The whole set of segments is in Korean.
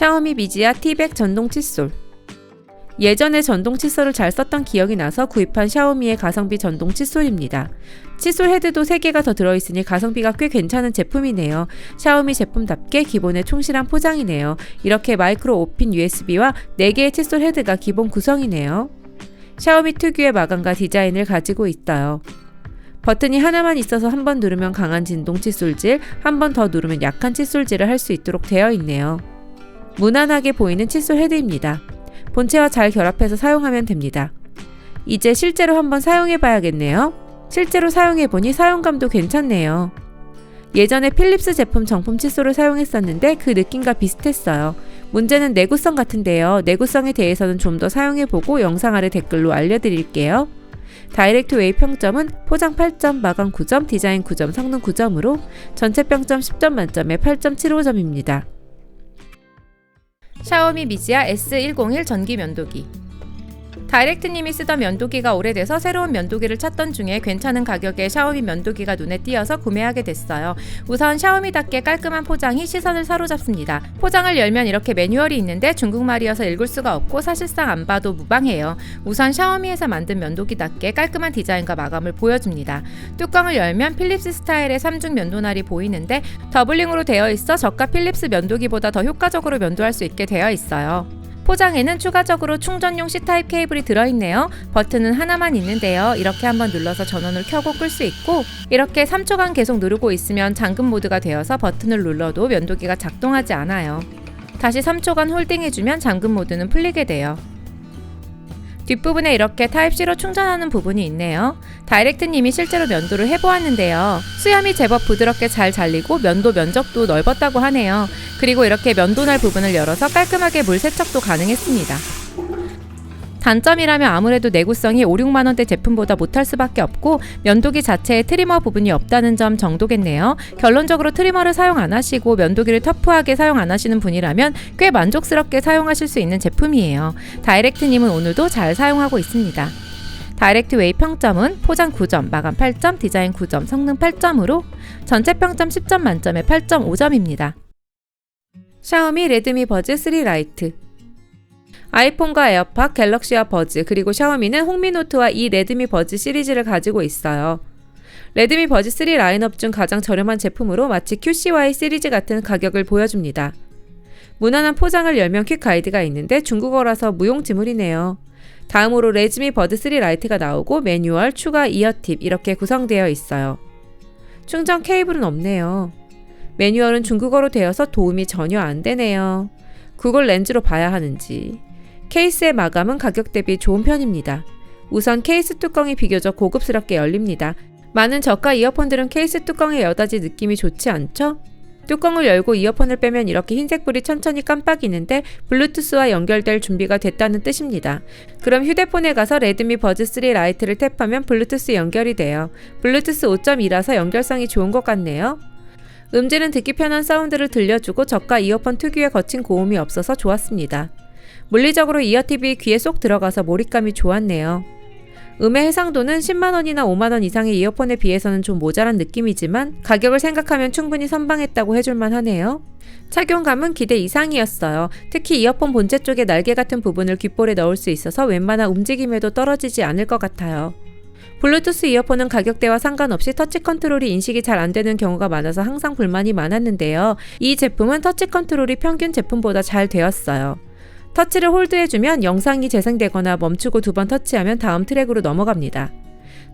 샤오미 미지아 T100 전동 칫솔. 예전에 전동 칫솔을 잘 썼던 기억이 나서 구입한 샤오미의 가성비 전동 칫솔입니다. 칫솔 헤드도 3개가 더 들어있으니 가성비가 꽤 괜찮은 제품이네요. 샤오미 제품답게 기본에 충실한 포장이네요. 이렇게 마이크로 5핀 USB와 4개의 칫솔 헤드가 기본 구성이네요. 샤오미 특유의 마감과 디자인을 가지고 있어요. 버튼이 하나만 있어서 한 번 누르면 강한 진동 칫솔질, 한 번 더 누르면 약한 칫솔질을 할 수 있도록 되어 있네요. 무난하게 보이는 칫솔 헤드입니다. 본체와 잘 결합해서 사용하면 됩니다. 이제 실제로 한번 사용해 봐야겠네요. 실제로 사용해보니 사용감도 괜찮네요. 예전에 필립스 제품 정품 칫솔을 사용했었는데 그 느낌과 비슷했어요. 문제는 내구성 같은데요. 내구성에 대해서는 좀 더 사용해보고 영상 아래 댓글로 알려드릴게요. 다이렉트 웨이 평점은 포장 8점, 마감 9점, 디자인 9점, 성능 9점으로 전체 평점 10점 만점에 8.75점입니다. 샤오미 미지아 S101 전기 면도기. 다이렉트님이 쓰던 면도기가 오래돼서 새로운 면도기를 찾던 중에 괜찮은 가격에 샤오미 면도기가 눈에 띄어서 구매하게 됐어요. 우선 샤오미답게 깔끔한 포장이 시선을 사로잡습니다. 포장을 열면 이렇게 매뉴얼이 있는데 중국말이어서 읽을 수가 없고 사실상 안 봐도 무방해요. 우선 샤오미에서 만든 면도기답게 깔끔한 디자인과 마감을 보여줍니다. 뚜껑을 열면 필립스 스타일의 3중 면도날이 보이는데 더블링으로 되어 있어 저가 필립스 면도기보다 더 효과적으로 면도할 수 있게 되어 있어요. 포장에는 추가적으로 충전용 C타입 케이블이 들어있네요. 버튼은 하나만 있는데요. 이렇게 한번 눌러서 전원을 켜고 끌 수 있고 이렇게 3초간 계속 누르고 있으면 잠금 모드가 되어서 버튼을 눌러도 면도기가 작동하지 않아요. 다시 3초간 홀딩해주면 잠금 모드는 풀리게 돼요. 뒷부분에 이렇게 타입C로 충전하는 부분이 있네요. 다이렉트님이 실제로 면도를 해보았는데요. 수염이 제법 부드럽게 잘 잘리고 면도 면적도 넓었다고 하네요. 그리고 이렇게 면도날 부분을 열어서 깔끔하게 물 세척도 가능했습니다. 단점이라면 아무래도 내구성이 5, 6만원대 제품보다 못할 수밖에 없고 면도기 자체에 트리머 부분이 없다는 점 정도겠네요. 결론적으로 트리머를 사용 안 하시고 면도기를 터프하게 사용 안 하시는 분이라면 꽤 만족스럽게 사용하실 수 있는 제품이에요. 다이렉트님은 오늘도 잘 사용하고 있습니다. 다이렉트 웨이 평점은 포장 9점, 마감 8점, 디자인 9점, 성능 8점으로 전체 평점 10점 만점에 8.5점입니다. 샤오미 레드미 버즈 3 라이트. 아이폰과 에어팟, 갤럭시와 버즈, 그리고 샤오미는 홍미노트와 이 레드미 버즈 시리즈를 가지고 있어요. 레드미 버즈 3 라인업 중 가장 저렴한 제품으로 마치 QCY 시리즈 같은 가격을 보여줍니다. 무난한 포장을 열면 퀵 가이드가 있는데 중국어라서 무용지물이네요. 다음으로 레드미 버드 3 라이트가 나오고 매뉴얼, 추가 이어팁 이렇게 구성되어 있어요. 충전 케이블은 없네요. 매뉴얼은 중국어로 되어서 도움이 전혀 안 되네요. 구글 렌즈로 봐야 하는지. 케이스의 마감은 가격 대비 좋은 편입니다. 우선 케이스 뚜껑이 비교적 고급스럽게 열립니다. 많은 저가 이어폰들은 케이스 뚜껑의 여닫이 느낌이 좋지 않죠? 뚜껑을 열고 이어폰을 빼면 이렇게 흰색 불이 천천히 깜빡이는데 블루투스와 연결될 준비가 됐다는 뜻입니다. 그럼 휴대폰에 가서 레드미 버즈 3 라이트를 탭하면 블루투스 연결이 돼요. 블루투스 5.2라서 연결성이 좋은 것 같네요. 음질은 듣기 편한 사운드를 들려주고 저가 이어폰 특유의 거친 고음이 없어서 좋았습니다. 물리적으로 이어팁이 귀에 쏙 들어가서 몰입감이 좋았네요. 음의 해상도는 10만원이나 5만원 이상의 이어폰에 비해서는 좀 모자란 느낌이지만 가격을 생각하면 충분히 선방했다고 해줄만 하네요. 착용감은 기대 이상이었어요. 특히 이어폰 본체 쪽에 날개 같은 부분을 귓볼에 넣을 수 있어서 웬만한 움직임에도 떨어지지 않을 것 같아요. 블루투스 이어폰은 가격대와 상관없이 터치 컨트롤이 인식이 잘 안되는 경우가 많아서 항상 불만이 많았는데요. 이 제품은 터치 컨트롤이 평균 제품보다 잘 되었어요. 터치를 홀드해주면 영상이 재생되거나 멈추고 2번 터치하면 다음 트랙으로 넘어갑니다.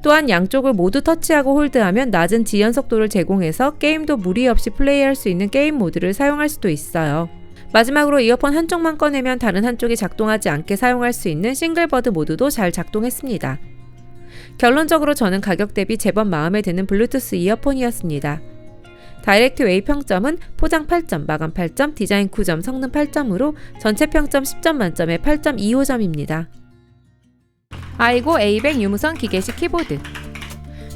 또한 양쪽을 모두 터치하고 홀드하면 낮은 지연 속도를 제공해서 게임도 무리 없이 플레이할 수 있는 게임 모드를 사용할 수도 있어요. 마지막으로 이어폰 한쪽만 꺼내면 다른 한쪽이 작동하지 않게 사용할 수 있는 싱글버드 모드도 잘 작동했습니다. 결론적으로 저는 가격 대비 제법 마음에 드는 블루투스 이어폰이었습니다. 다이렉트 웨이 평점은 포장 8점, 마감 8점, 디자인 9점, 성능 8점으로 전체 평점 10점 만점에 8.25점입니다. 아이고 A100 유무선 기계식 키보드.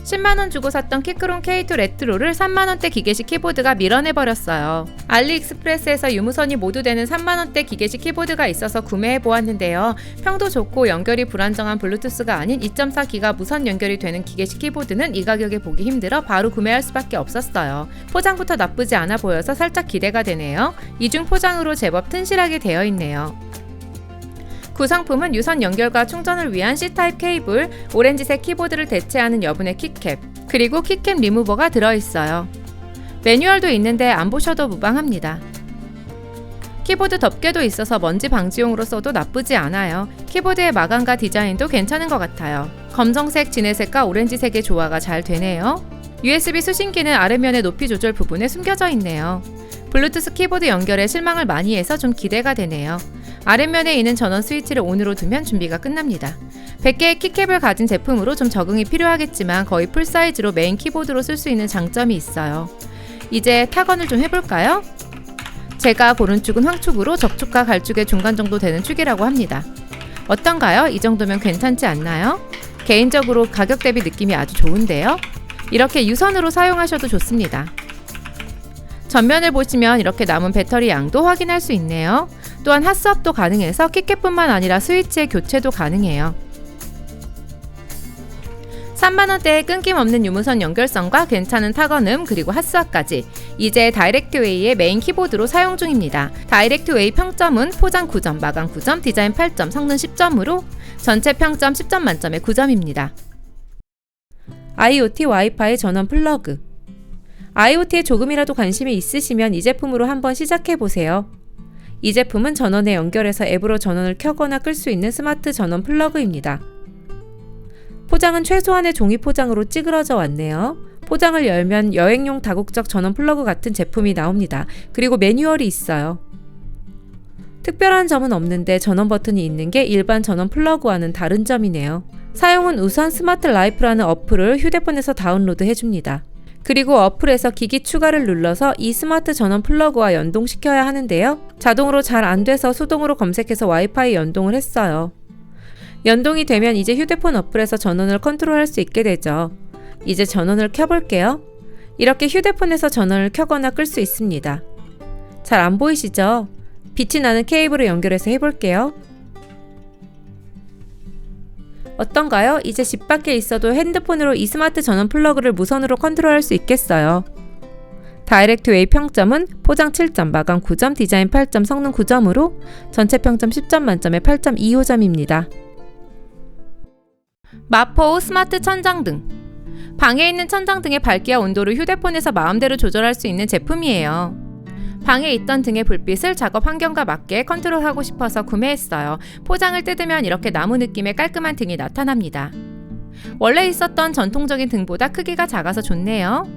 10만원 주고 샀던 키크론 K2 레트로를 3만원대 기계식 키보드가 밀어내버렸어요. 알리익스프레스에서 유무선이 모두 되는 3만원대 기계식 키보드가 있어서 구매해보았는데요. 평도 좋고 연결이 불안정한 블루투스가 아닌 2.4기가 무선 연결이 되는 기계식 키보드는 이 가격에 보기 힘들어 바로 구매할 수밖에 없었어요. 포장부터 나쁘지 않아 보여서 살짝 기대가 되네요. 이중 포장으로 제법 튼실하게 되어 있네요. 구성품은 유선 연결과 충전을 위한 C타입 케이블, 오렌지색 키보드를 대체하는 여분의 키캡, 그리고 키캡 리무버가 들어있어요. 매뉴얼도 있는데 안 보셔도 무방합니다. 키보드 덮개도 있어서 먼지 방지용으로 써도 나쁘지 않아요. 키보드의 마감과 디자인도 괜찮은 것 같아요. 검정색, 진회색과 오렌지색의 조화가 잘 되네요. USB 수신기는 아래면의 높이 조절 부분에 숨겨져 있네요. 블루투스 키보드 연결에 실망을 많이 해서 좀 기대가 되네요. 아랫면에 있는 전원 스위치를 ON으로 두면 준비가 끝납니다. 100개의 키캡을 가진 제품으로 좀 적응이 필요하겠지만 거의 풀사이즈로 메인 키보드로 쓸 수 있는 장점이 있어요. 이제 타건을 좀 해볼까요? 제가 고른 축은 황축으로 적축과 갈축의 중간 정도 되는 축이라고 합니다. 어떤가요? 이 정도면 괜찮지 않나요? 개인적으로 가격 대비 느낌이 아주 좋은데요? 이렇게 유선으로 사용하셔도 좋습니다. 전면을 보시면 이렇게 남은 배터리 양도 확인할 수 있네요. 또한 핫스왑도 가능해서 키캡뿐만 아니라 스위치의 교체도 가능해요. 3만원대의 끊김없는 유무선 연결성과 괜찮은 타건음 그리고 핫스왑까지 이제 다이렉트웨이의 메인 키보드로 사용 중입니다. 다이렉트웨이 평점은 포장 9점, 마감 9점, 디자인 8점, 성능 10점으로 전체 평점 10점 만점에 9점입니다. IoT 와이파이 전원 플러그. IoT에 조금이라도 관심이 있으시면 이 제품으로 한번 시작해보세요. 이 제품은 전원에 연결해서 앱으로 전원을 켜거나 끌 수 있는 스마트 전원 플러그입니다. 포장은 최소한의 종이 포장으로 찌그러져 왔네요. 포장을 열면 여행용 다국적 전원 플러그 같은 제품이 나옵니다. 그리고 매뉴얼이 있어요. 특별한 점은 없는데 전원 버튼이 있는 게 일반 전원 플러그와는 다른 점이네요. 사용은 우선 스마트 라이프라는 어플을 휴대폰에서 다운로드 해줍니다. 그리고 어플에서 기기 추가를 눌러서 이 스마트 전원 플러그와 연동시켜야 하는데요. 자동으로 잘 안 돼서 수동으로 검색해서 와이파이 연동을 했어요. 연동이 되면 이제 휴대폰 어플에서 전원을 컨트롤할 수 있게 되죠. 이제 전원을 켜볼게요. 이렇게 휴대폰에서 전원을 켜거나 끌 수 있습니다. 잘 안 보이시죠? 빛이 나는 케이블을 연결해서 해볼게요. 어떤가요? 이제 집 밖에 있어도 핸드폰으로 이 스마트 전원 플러그를 무선으로 컨트롤할 수 있겠어요. 다이렉트웨이 평점은 포장 7점, 마감 9점, 디자인 8점, 성능 9점으로 전체 평점 10점 만점에 8.25점입니다. 마포 스마트 천장등. 방에 있는 천장등의 밝기와 온도를 휴대폰에서 마음대로 조절할 수 있는 제품이에요. 방에 있던 등의 불빛을 작업 환경과 맞게 컨트롤하고 싶어서 구매했어요. 포장을 뜯으면 이렇게 나무 느낌의 깔끔한 등이 나타납니다. 원래 있었던 전통적인 등보다 크기가 작아서 좋네요.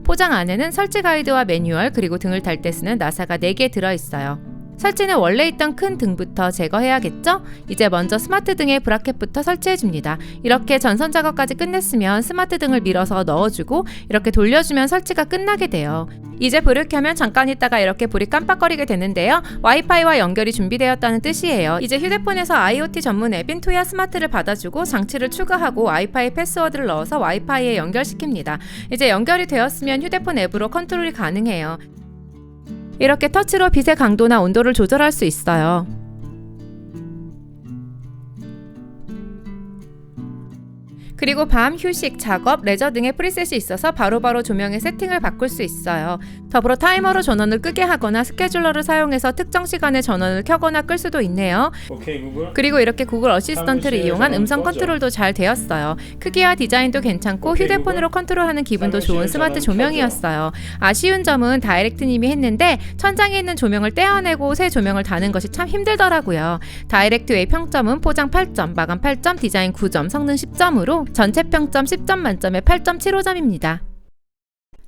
포장 안에는 설치 가이드와 매뉴얼 그리고 등을 달 때 쓰는 나사가 4개 들어있어요. 설치는 원래 있던 큰 등부터 제거해야겠죠? 이제 먼저 스마트 등의 브라켓부터 설치해줍니다. 이렇게 전선 작업까지 끝냈으면 스마트 등을 밀어서 넣어주고 이렇게 돌려주면 설치가 끝나게 돼요. 이제 불을 켜면 잠깐 있다가 이렇게 불이 깜빡거리게 되는데요. 와이파이와 연결이 준비되었다는 뜻이에요. 이제 휴대폰에서 IoT 전문 앱인 투야 스마트를 받아주고 장치를 추가하고 와이파이 패스워드를 넣어서 와이파이에 연결시킵니다. 이제 연결이 되었으면 휴대폰 앱으로 컨트롤이 가능해요. 이렇게 터치로 빛의 강도나 온도를 조절할 수 있어요. 그리고 밤, 휴식, 작업, 레저 등의 프리셋이 있어서 바로바로 조명의 세팅을 바꿀 수 있어요. 더불어 타이머로 전원을 끄게 하거나 스케줄러를 사용해서 특정 시간에 전원을 켜거나 끌 수도 있네요. 오케이, 구글. 그리고 이렇게 구글 어시스턴트를 이용한 음성 컨트롤도 잘 되었어요. 크기와 디자인도 괜찮고 휴대폰으로 컨트롤하는 기분도 좋은 스마트 조명이었어요. 아쉬운 점은 다이렉트님이 했는데 천장에 있는 조명을 떼어내고 새 조명을 다는 것이 참 힘들더라고요. 다이렉트웨이 평점은 포장 8점, 마감 8점, 디자인 9점, 성능 10점으로 전체 평점 10점 만점에 8.75점입니다.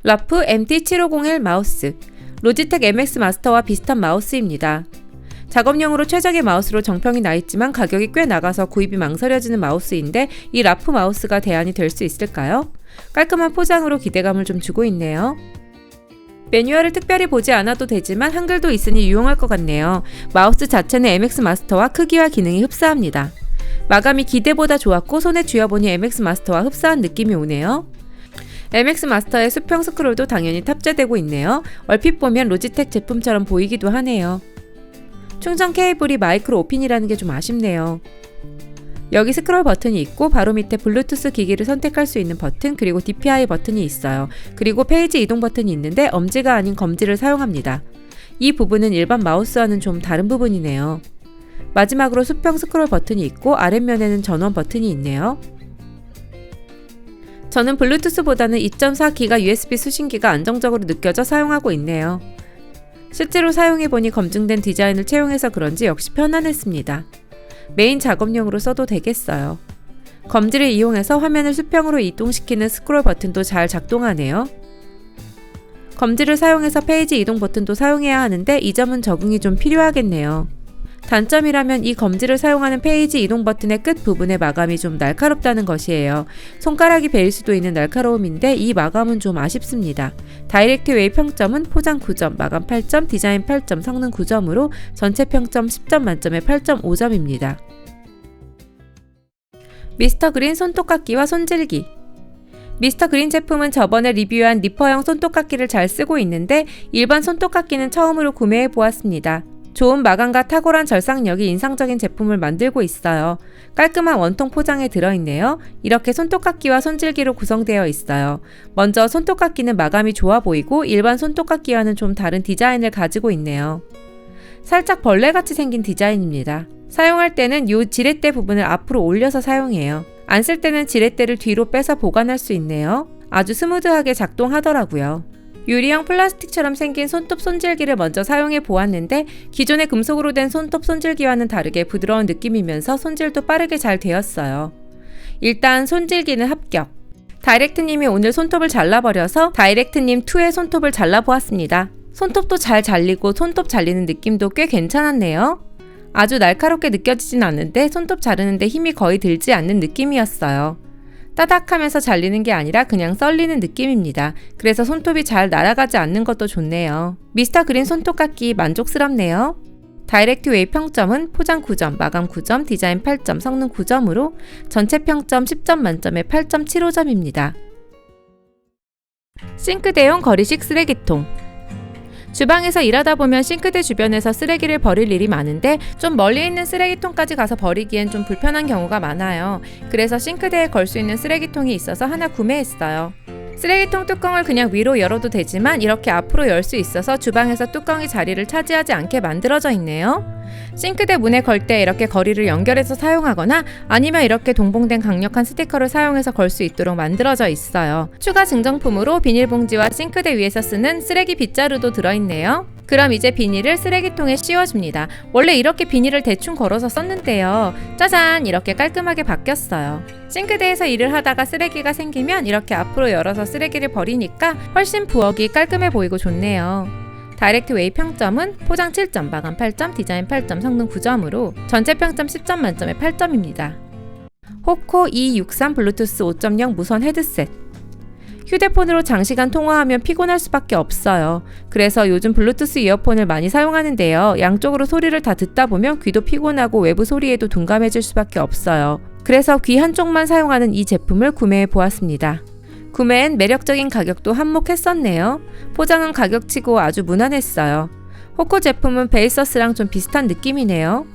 러프 MT7501 마우스. 로지텍 MX 마스터와 비슷한 마우스입니다. 작업용으로 최적의 마우스로 정평이 나 있지만 가격이 꽤 나가서 구입이 망설여지는 마우스인데 이 라프 마우스가 대안이 될 수 있을까요? 깔끔한 포장으로 기대감을 좀 주고 있네요. 매뉴얼을 특별히 보지 않아도 되지만 한글도 있으니 유용할 것 같네요. 마우스 자체는 MX 마스터와 크기와 기능이 흡사합니다. 마감이 기대보다 좋았고 손에 쥐어보니 MX 마스터와 흡사한 느낌이 오네요. MX 마스터의 수평 스크롤도 당연히 탑재되고 있네요. 얼핏 보면 로지텍 제품처럼 보이기도 하네요. 충전 케이블이 마이크로 5핀이라는 게 좀 아쉽네요. 여기 스크롤 버튼이 있고 바로 밑에 블루투스 기기를 선택할 수 있는 버튼, 그리고 DPI 버튼이 있어요. 그리고 페이지 이동 버튼이 있는데 엄지가 아닌 검지를 사용합니다. 이 부분은 일반 마우스와는 좀 다른 부분이네요. 마지막으로 수평 스크롤 버튼이 있고 아랫면에는 전원 버튼이 있네요. 저는 블루투스보다는 2.4기가 USB 수신기가 안정적으로 느껴져 사용하고 있네요. 실제로 사용해보니 검증된 디자인을 채용해서 그런지 역시 편안했습니다. 메인 작업용으로 써도 되겠어요. 검지를 이용해서 화면을 수평으로 이동시키는 스크롤 버튼도 잘 작동하네요. 검지를 사용해서 페이지 이동 버튼도 사용해야 하는데 이 점은 적응이 좀 필요하겠네요. 단점이라면 이 검지를 사용하는 페이지 이동 버튼의 끝 부분의 마감이 좀 날카롭다는 것이에요. 손가락이 베일 수도 있는 날카로움인데 이 마감은 좀 아쉽습니다. 다이렉트 웨이 평점은 포장 9점, 마감 8점, 디자인 8점, 성능 9점으로 전체 평점 10점 만점에 8.5점입니다. 미스터 그린 손톱깎이와 손질기. 미스터 그린 제품은 저번에 리뷰한 니퍼형 손톱깎이를 잘 쓰고 있는데 일반 손톱깎이는 처음으로 구매해 보았습니다. 좋은 마감과 탁월한 절삭력이 인상적인 제품을 만들고 있어요. 깔끔한 원통 포장에 들어있네요. 이렇게 손톱깎이와 손질기로 구성되어 있어요. 먼저 손톱깎이는 마감이 좋아 보이고 일반 손톱깎이와는 좀 다른 디자인을 가지고 있네요. 살짝 벌레같이 생긴 디자인입니다. 사용할 때는 이 지렛대 부분을 앞으로 올려서 사용해요. 안 쓸 때는 지렛대를 뒤로 빼서 보관할 수 있네요. 아주 스무드하게 작동하더라고요. 유리형 플라스틱처럼 생긴 손톱 손질기를 먼저 사용해 보았는데 기존의 금속으로 된 손톱 손질기와는 다르게 부드러운 느낌이면서 손질도 빠르게 잘 되었어요. 일단 손질기는 합격. 다이렉트님이 오늘 손톱을 잘라버려서 다이렉트님 2의 손톱을 잘라보았습니다. 손톱도 잘 잘리고 손톱 잘리는 느낌도 꽤 괜찮았네요. 아주 날카롭게 느껴지진 않는데 손톱 자르는데 힘이 거의 들지 않는 느낌이었어요. 따닥하면서 잘리는 게 아니라 그냥 썰리는 느낌입니다. 그래서 손톱이 잘 날아가지 않는 것도 좋네요. 미스터 그린 손톱깎이 만족스럽네요. 다이렉트 웨이 평점은 포장 9점, 마감 9점, 디자인 8점, 성능 9점으로 전체 평점 10점 만점에 8.75점입니다. 싱크대용 거리식 쓰레기통. 주방에서 일하다 보면 싱크대 주변에서 쓰레기를 버릴 일이 많은데 좀 멀리 있는 쓰레기통까지 가서 버리기엔 좀 불편한 경우가 많아요. 그래서 싱크대에 걸 수 있는 쓰레기통이 있어서 하나 구매했어요. 쓰레기통 뚜껑을 그냥 위로 열어도 되지만 이렇게 앞으로 열 수 있어서 주방에서 뚜껑이 자리를 차지하지 않게 만들어져 있네요. 싱크대 문에 걸 때 이렇게 거리를 연결해서 사용하거나 아니면 이렇게 동봉된 강력한 스티커를 사용해서 걸 수 있도록 만들어져 있어요. 추가 증정품으로 비닐봉지와 싱크대 위에서 쓰는 쓰레기 빗자루도 들어있네요. 그럼 이제 비닐을 쓰레기통에 씌워줍니다. 원래 이렇게 비닐을 대충 걸어서 썼는데요. 짜잔! 이렇게 깔끔하게 바뀌었어요. 싱크대에서 일을 하다가 쓰레기가 생기면 이렇게 앞으로 열어서 쓰레기를 버리니까 훨씬 부엌이 깔끔해 보이고 좋네요. 다이렉트 웨이 평점은 포장 7점, 마감 8점, 디자인 8점, 성능 9점으로 전체 평점 10점 만점에 8점입니다. 호코 E63 블루투스 5.0 무선 헤드셋. 휴대폰으로 장시간 통화하면 피곤할 수밖에 없어요. 그래서 요즘 블루투스 이어폰을 많이 사용하는데요. 양쪽으로 소리를 다 듣다 보면 귀도 피곤하고 외부 소리에도 둔감해질 수밖에 없어요. 그래서 귀 한쪽만 사용하는 이 제품을 구매해 보았습니다. 구매엔 매력적인 가격도 한몫했었네요. 포장은 가격치고 아주 무난했어요. 호코 제품은 베이서스랑 좀 비슷한 느낌이네요.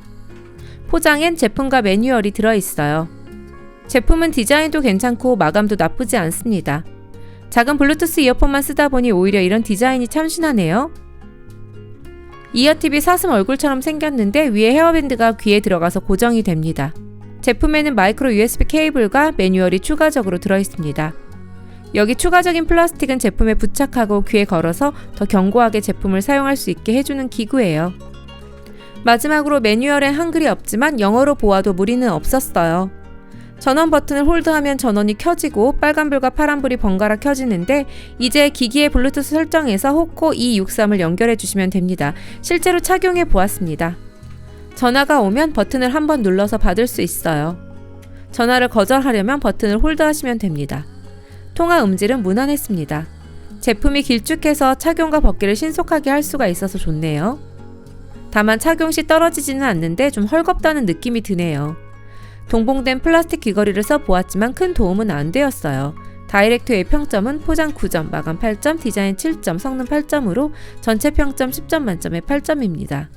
포장엔 제품과 매뉴얼이 들어있어요. 제품은 디자인도 괜찮고 마감도 나쁘지 않습니다. 작은 블루투스 이어폰만 쓰다 보니 오히려 이런 디자인이 참신하네요. 이어팁이 사슴 얼굴처럼 생겼는데 위에 헤어밴드가 귀에 들어가서 고정이 됩니다. 제품에는 마이크로 USB 케이블과 매뉴얼이 추가적으로 들어있습니다. 여기 추가적인 플라스틱은 제품에 부착하고 귀에 걸어서 더 견고하게 제품을 사용할 수 있게 해주는 기구예요. 마지막으로 매뉴얼엔 한글이 없지만 영어로 보아도 무리는 없었어요. 전원 버튼을 홀드하면 전원이 켜지고 빨간불과 파란불이 번갈아 켜지는데 이제 기기의 블루투스 설정에서 호코 E63을 연결해 주시면 됩니다. 실제로 착용해 보았습니다. 전화가 오면 버튼을 한번 눌러서 받을 수 있어요. 전화를 거절하려면 버튼을 홀드하시면 됩니다. 통화 음질은 무난했습니다. 제품이 길쭉해서 착용과 벗기를 신속하게 할 수가 있어서 좋네요. 다만 착용 시 떨어지지는 않는데 좀 헐겁다는 느낌이 드네요. 동봉된 플라스틱 귀걸이를 써보았지만 큰 도움은 안 되었어요. 다이렉트의 평점은 포장 9점, 마감 8점, 디자인 7점, 성능 8점으로 전체 평점 10점 만점에 8점입니다.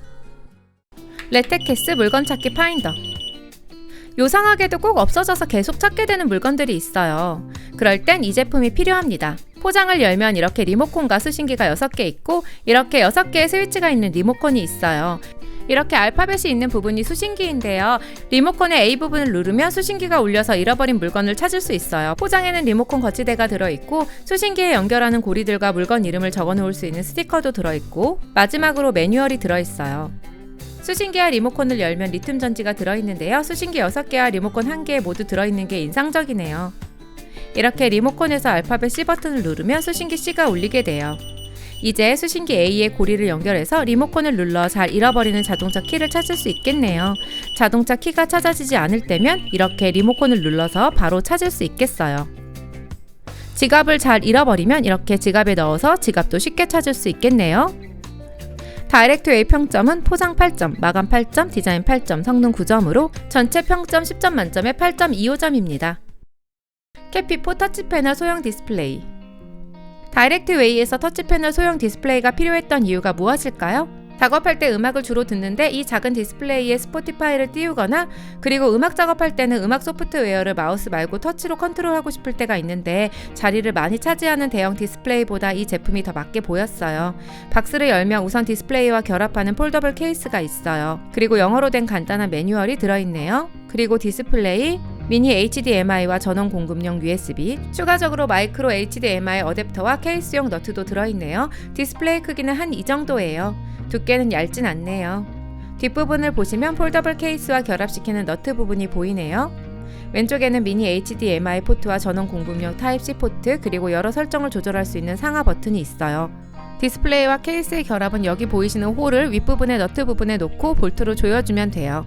레테캐스 물건 찾기 파인더. 요상하게도 꼭 없어져서 계속 찾게 되는 물건들이 있어요. 그럴 땐 이 제품이 필요합니다. 포장을 열면 이렇게 리모컨과 수신기가 6개 있고 이렇게 6개의 스위치가 있는 리모컨이 있어요. 이렇게 알파벳이 있는 부분이 수신기인데요. 리모컨의 A 부분을 누르면 수신기가 울려서 잃어버린 물건을 찾을 수 있어요. 포장에는 리모컨 거치대가 들어있고 수신기에 연결하는 고리들과 물건 이름을 적어놓을 수 있는 스티커도 들어있고 마지막으로 매뉴얼이 들어있어요. 수신기와 리모컨을 열면 리튬 전지가 들어있는데요. 수신기 6개와 리모컨 1개 모두 들어있는 게 인상적이네요. 이렇게 리모컨에서 알파벳 C 버튼을 누르면 수신기 C가 울리게 돼요. 이제 수신기 A의 고리를 연결해서 리모컨을 눌러 잘 잃어버리는 자동차 키를 찾을 수 있겠네요. 자동차 키가 찾아지지 않을 때면 이렇게 리모컨을 눌러서 바로 찾을 수 있겠어요. 지갑을 잘 잃어버리면 이렇게 지갑에 넣어서 지갑도 쉽게 찾을 수 있겠네요. 다이렉트웨이 평점은 포장 8점, 마감 8점, 디자인 8점, 성능 9점으로 전체 평점 10점 만점에 8.25점입니다. 캐피포 터치패널 소형 디스플레이. 다이렉트웨이에서 터치패널 소형 디스플레이가 필요했던 이유가 무엇일까요? 작업할 때 음악을 주로 듣는데 이 작은 디스플레이에 스포티파이를 띄우거나 그리고 음악 작업할 때는 음악 소프트웨어를 마우스 말고 터치로 컨트롤하고 싶을 때가 있는데 자리를 많이 차지하는 대형 디스플레이보다 이 제품이 더 맞게 보였어요. 박스를 열면 우선 디스플레이와 결합하는 폴더블 케이스가 있어요. 그리고 영어로 된 간단한 매뉴얼이 들어있네요. 그리고 디스플레이, 미니 HDMI와 전원 공급용 USB, 추가적으로 마이크로 HDMI 어댑터와 케이스용 너트도 들어있네요. 디스플레이 크기는 한 이 정도예요. 두께는 얇진 않네요. 뒷부분을 보시면 폴더블 케이스와 결합시키는 너트 부분이 보이네요. 왼쪽에는 미니 HDMI 포트와 전원 공급용 타입C 포트 그리고 여러 설정을 조절할 수 있는 상하 버튼이 있어요. 디스플레이와 케이스의 결합은 여기 보이시는 홀을 윗부분의 너트 부분에 놓고 볼트로 조여주면 돼요.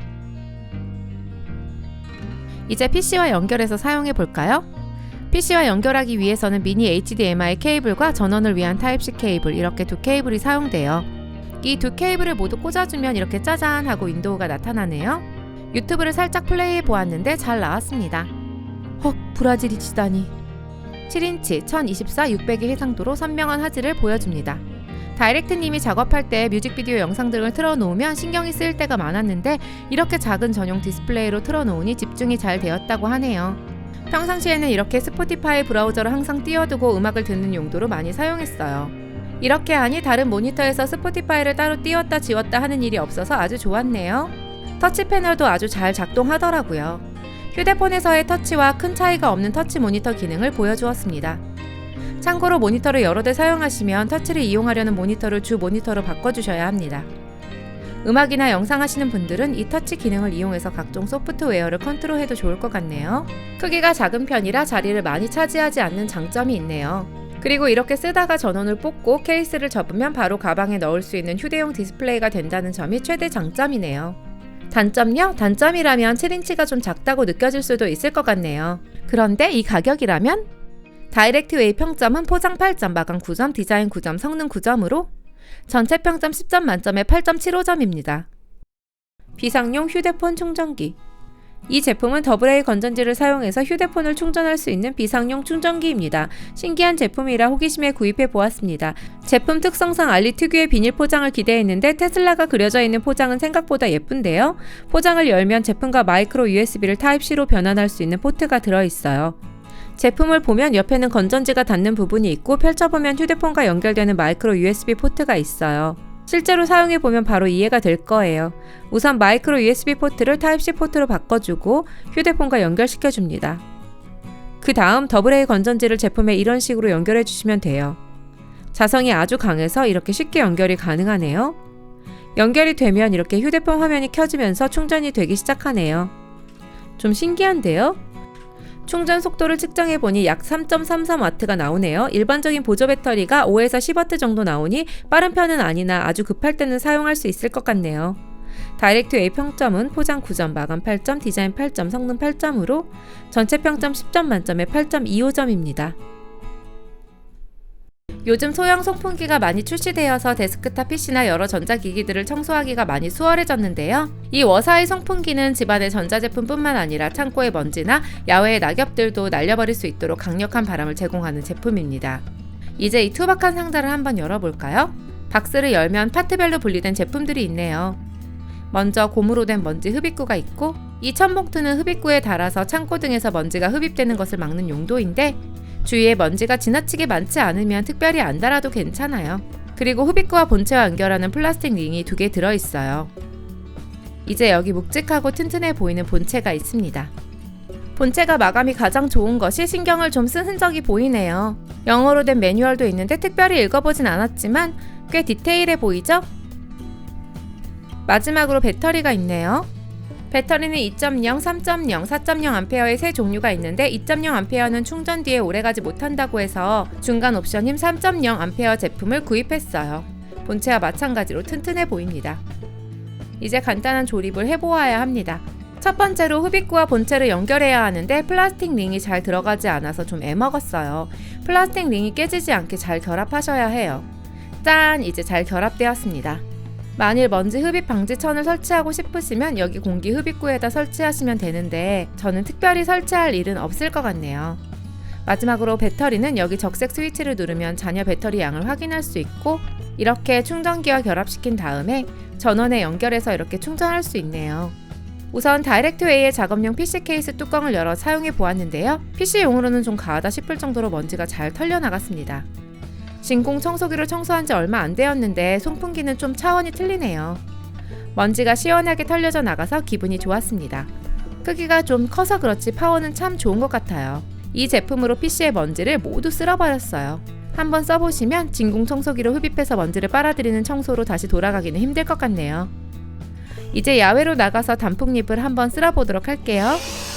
이제 PC와 연결해서 사용해 볼까요? PC와 연결하기 위해서는 미니 HDMI 케이블과 전원을 위한 타입C 케이블 이렇게 두 케이블이 사용돼요. 이 두 케이블을 모두 꽂아주면 이렇게 짜잔 하고 윈도우가 나타나네요. 유튜브를 살짝 플레이해 보았는데 잘 나왔습니다. 헉, 브라질이 지다니. 7인치 1024 600의 해상도로 선명한 화질을 보여줍니다. 다이렉트님이 작업할 때 뮤직비디오 영상들을 틀어놓으면 신경이 쓰일 때가 많았는데 이렇게 작은 전용 디스플레이로 틀어놓으니 집중이 잘 되었다고 하네요. 평상시에는 이렇게 스포티파이 브라우저를 항상 띄워두고 음악을 듣는 용도로 많이 사용했어요. 이렇게 하니 다른 모니터에서 스포티파이를 따로 띄웠다 지웠다 하는 일이 없어서 아주 좋았네요. 터치 패널도 아주 잘 작동하더라고요. 휴대폰에서의 터치와 큰 차이가 없는 터치 모니터 기능을 보여주었습니다. 참고로 모니터를 여러 대 사용하시면 터치를 이용하려는 모니터를 주 모니터로 바꿔주셔야 합니다. 음악이나 영상 하시는 분들은 이 터치 기능을 이용해서 각종 소프트웨어를 컨트롤해도 좋을 것 같네요. 크기가 작은 편이라 자리를 많이 차지하지 않는 장점이 있네요. 그리고 이렇게 쓰다가 전원을 뽑고 케이스를 접으면 바로 가방에 넣을 수 있는 휴대용 디스플레이가 된다는 점이 최대 장점이네요. 단점요? 단점이라면 7인치가 좀 작다고 느껴질 수도 있을 것 같네요. 그런데 이 가격이라면? 다이렉트웨이 평점은 포장 8점, 마감 9점, 디자인 9점, 성능 9점으로 전체 평점 10점 만점에 8.75점입니다. 비상용 휴대폰 충전기. 이 제품은 AA 건전지를 사용해서 휴대폰을 충전할 수 있는 비상용 충전기입니다. 신기한 제품이라 호기심에 구입해 보았습니다. 제품 특성상 알리 특유의 비닐 포장을 기대했는데 테슬라가 그려져 있는 포장은 생각보다 예쁜데요. 포장을 열면 제품과 마이크로 USB를 타입C로 변환할 수 있는 포트가 들어있어요. 제품을 보면 옆에는 건전지가 닿는 부분이 있고 펼쳐보면 휴대폰과 연결되는 마이크로 USB 포트가 있어요. 실제로 사용해보면 바로 이해가 될 거예요. 우선 마이크로 USB 포트를 타입C 포트로 바꿔주고 휴대폰과 연결시켜줍니다. 그 다음 AA 건전지를 제품에 이런 식으로 연결해주시면 돼요. 자성이 아주 강해서 이렇게 쉽게 연결이 가능하네요. 연결이 되면 이렇게 휴대폰 화면이 켜지면서 충전이 되기 시작하네요. 좀 신기한데요? 충전 속도를 측정해보니 약 3.33W가 나오네요. 일반적인 보조 배터리가 5에서 10W 정도 나오니 빠른 편은 아니나 아주 급할 때는 사용할 수 있을 것 같네요. 다이렉트웨이 평점은 포장 9점, 마감 8점, 디자인 8점, 성능 8점으로 전체 평점 10점 만점에 8.25점입니다. 요즘 소형 송풍기가 많이 출시되어서 데스크탑 PC나 여러 전자기기들을 청소하기가 많이 수월해졌는데요. 이 워사의 송풍기는 집안의 전자제품뿐만 아니라 창고의 먼지나 야외의 낙엽들도 날려버릴 수 있도록 강력한 바람을 제공하는 제품입니다. 이제 이 투박한 상자를 한번 열어볼까요? 박스를 열면 파트별로 분리된 제품들이 있네요. 먼저 고무로 된 먼지 흡입구가 있고, 이 천봉투는 흡입구에 달아서 창고 등에서 먼지가 흡입되는 것을 막는 용도인데, 주위에 먼지가 지나치게 많지 않으면 특별히 안 달아도 괜찮아요. 그리고 흡입구와 본체와 연결하는 플라스틱 링이 2개 들어있어요. 이제 여기 묵직하고 튼튼해 보이는 본체가 있습니다. 본체가 마감이 가장 좋은 것이 신경을 좀 쓴 흔적이 보이네요. 영어로 된 매뉴얼도 있는데 특별히 읽어보진 않았지만 꽤 디테일해 보이죠? 마지막으로 배터리가 있네요. 배터리는 2.0, 3.0, 4.0A의 세 종류가 있는데 2.0A는 충전 뒤에 오래가지 못한다고 해서 중간 옵션인 3.0A 제품을 구입했어요. 본체와 마찬가지로 튼튼해 보입니다. 이제 간단한 조립을 해보아야 합니다. 첫 번째로 흡입구와 본체를 연결해야 하는데 플라스틱 링이 잘 들어가지 않아서 좀 애먹었어요. 플라스틱 링이 깨지지 않게 잘 결합하셔야 해요. 짠! 이제 잘 결합되었습니다. 만일 먼지 흡입 방지 천을 설치하고 싶으시면 여기 공기 흡입구에다 설치하시면 되는데 저는 특별히 설치할 일은 없을 것 같네요. 마지막으로 배터리는 여기 적색 스위치를 누르면 잔여 배터리 양을 확인할 수 있고, 이렇게 충전기와 결합시킨 다음에 전원에 연결해서 이렇게 충전할 수 있네요. 우선 다이렉트웨이의 작업용 PC 케이스 뚜껑을 열어 사용해 보았는데요. PC용으로는 좀 과하다 싶을 정도로 먼지가 잘 털려 나갔습니다. 진공 청소기로 청소한 지 얼마 안 되었는데 송풍기는 좀 차원이 틀리네요. 먼지가 시원하게 털려져 나가서 기분이 좋았습니다. 크기가 좀 커서 그렇지 파워는 참 좋은 것 같아요. 이 제품으로 PC의 먼지를 모두 쓸어버렸어요. 한번 써보시면 진공 청소기로 흡입해서 먼지를 빨아들이는 청소로 다시 돌아가기는 힘들 것 같네요. 이제 야외로 나가서 단풍잎을 한번 쓸어보도록 할게요.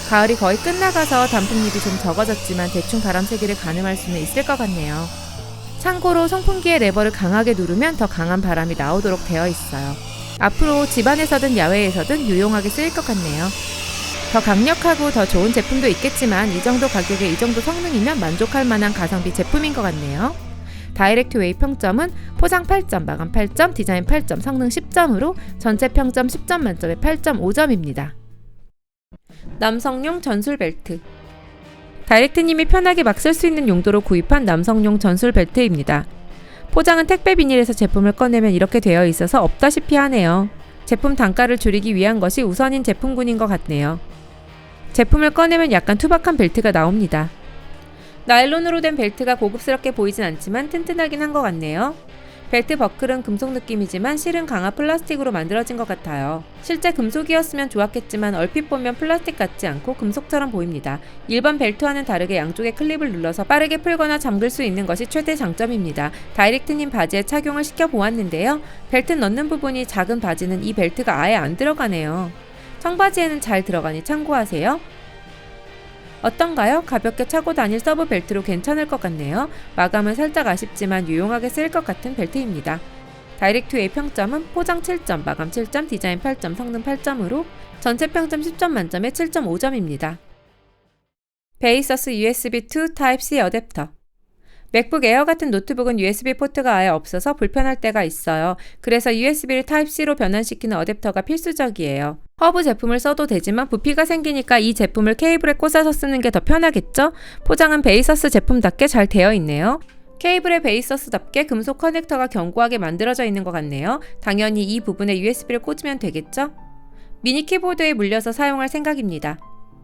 가을이 거의 끝나가서 단풍잎이 좀 적어졌지만 대충 바람 세기를 가늠할 수는 있을 것 같네요. 참고로 송풍기의 레버를 강하게 누르면 더 강한 바람이 나오도록 되어 있어요. 앞으로 집안에서든 야외에서든 유용하게 쓰일 것 같네요. 더 강력하고 더 좋은 제품도 있겠지만 이 정도 가격에 이 정도 성능이면 만족할 만한 가성비 제품인 것 같네요. 다이렉트웨이 평점은 포장 8점, 마감 8점, 디자인 8점, 성능 10점으로 전체 평점 10점 만점에 8.5점입니다. 남성용 전술 벨트. 다이렉트님이 편하게 막 쓸 수 있는 용도로 구입한 남성용 전술 벨트입니다. 포장은 택배 비닐에서 제품을 꺼내면 이렇게 되어 있어서 없다시피 하네요. 제품 단가를 줄이기 위한 것이 우선인 제품군인 것 같네요. 제품을 꺼내면 약간 투박한 벨트가 나옵니다. 나일론으로 된 벨트가 고급스럽게 보이진 않지만 튼튼하긴 한 것 같네요. 벨트 버클은 금속 느낌이지만 실은 강화 플라스틱으로 만들어진 것 같아요. 실제 금속이었으면 좋았겠지만 얼핏 보면 플라스틱 같지 않고 금속처럼 보입니다. 일반 벨트와는 다르게 양쪽에 클립을 눌러서 빠르게 풀거나 잠글 수 있는 것이 최대 장점입니다. 다이렉트님 바지에 착용을 시켜보았는데요. 벨트 넣는 부분이 작은 바지는 이 벨트가 아예 안 들어가네요. 청바지에는 잘 들어가니 참고하세요. 어떤가요? 가볍게 차고 다닐 서브 벨트로 괜찮을 것 같네요. 마감은 살짝 아쉽지만 유용하게 쓰일 것 같은 벨트입니다. 다이렉트웨이 평점은 포장 7점, 마감 7점, 디자인 8점, 성능 8점으로 전체 평점 10점 만점에 7.5점입니다. 베이서스 USB2 Type-C 어댑터. 맥북 에어 같은 노트북은 USB 포트가 아예 없어서 불편할 때가 있어요. 그래서 USB를 Type-C로 변환시키는 어댑터가 필수적이에요. 허브 제품을 써도 되지만 부피가 생기니까 이 제품을 케이블에 꽂아서 쓰는 게 더 편하겠죠? 포장은 베이서스 제품답게 잘 되어 있네요. 케이블에 베이서스답게 금속 커넥터가 견고하게 만들어져 있는 것 같네요. 당연히 이 부분에 USB를 꽂으면 되겠죠? 미니 키보드에 물려서 사용할 생각입니다.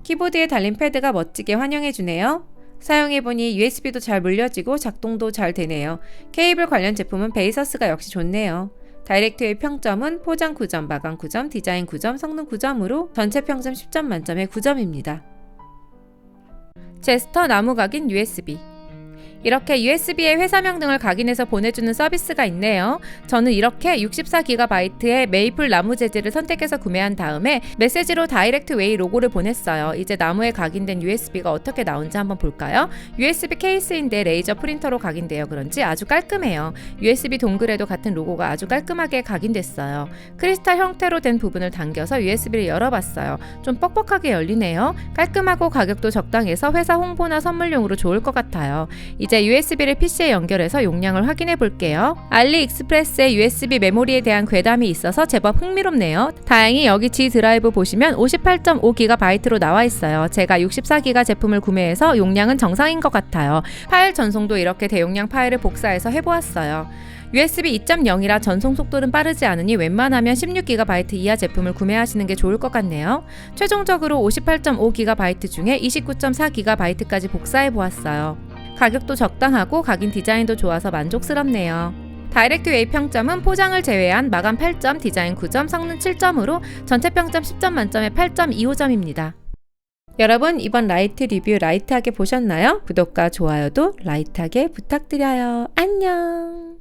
키보드에 달린 패드가 멋지게 환영해주네요. 사용해보니 USB도 잘 물려지고 작동도 잘 되네요. 케이블 관련 제품은 베이서스가 역시 좋네요. 다이렉트웨이 평점은 포장 9점, 마감 9점, 디자인 9점, 성능 9점으로 전체 평점 10점 만점에 9점입니다. 제스터 나무 각인 USB. 이렇게 USB의 회사명 등을 각인해서 보내주는 서비스가 있네요. 저는 이렇게 64GB의 메이플 나무 재질을 선택해서 구매한 다음에 메시지로 다이렉트웨이 로고를 보냈어요. 이제 나무에 각인된 USB가 어떻게 나온지 한번 볼까요? USB 케이스인데 레이저 프린터로 각인되어 그런지 아주 깔끔해요. USB 동글에도 같은 로고가 아주 깔끔하게 각인됐어요. 크리스탈 형태로 된 부분을 당겨서 USB를 열어봤어요. 좀 뻑뻑하게 열리네요. 깔끔하고 가격도 적당해서 회사 홍보나 선물용으로 좋을 것 같아요. 이 이제 USB를 PC에 연결해서 용량을 확인해 볼게요. 알리익스프레스에 USB 메모리에 대한 괴담이 있어서 제법 흥미롭네요. 다행히 여기 G 드라이브 보시면 58.5GB로 나와 있어요. 제가 64GB 제품을 구매해서 용량은 정상인 것 같아요. 파일 전송도 이렇게 대용량 파일을 복사해서 해보았어요. USB 2.0이라 전송 속도는 빠르지 않으니 웬만하면 16GB 이하 제품을 구매하시는 게 좋을 것 같네요. 최종적으로 58.5GB 중에 29.4GB까지 복사해 보았어요. 가격도 적당하고 각인 디자인도 좋아서 만족스럽네요. 다이렉트 웨이 평점은 포장을 제외한 마감 8점, 디자인 9점, 성능 7점으로 전체 평점 10점 만점에 8.25점입니다. 여러분, 이번 라이트 리뷰 라이트하게 보셨나요? 구독과 좋아요도 라이트하게 부탁드려요. 안녕!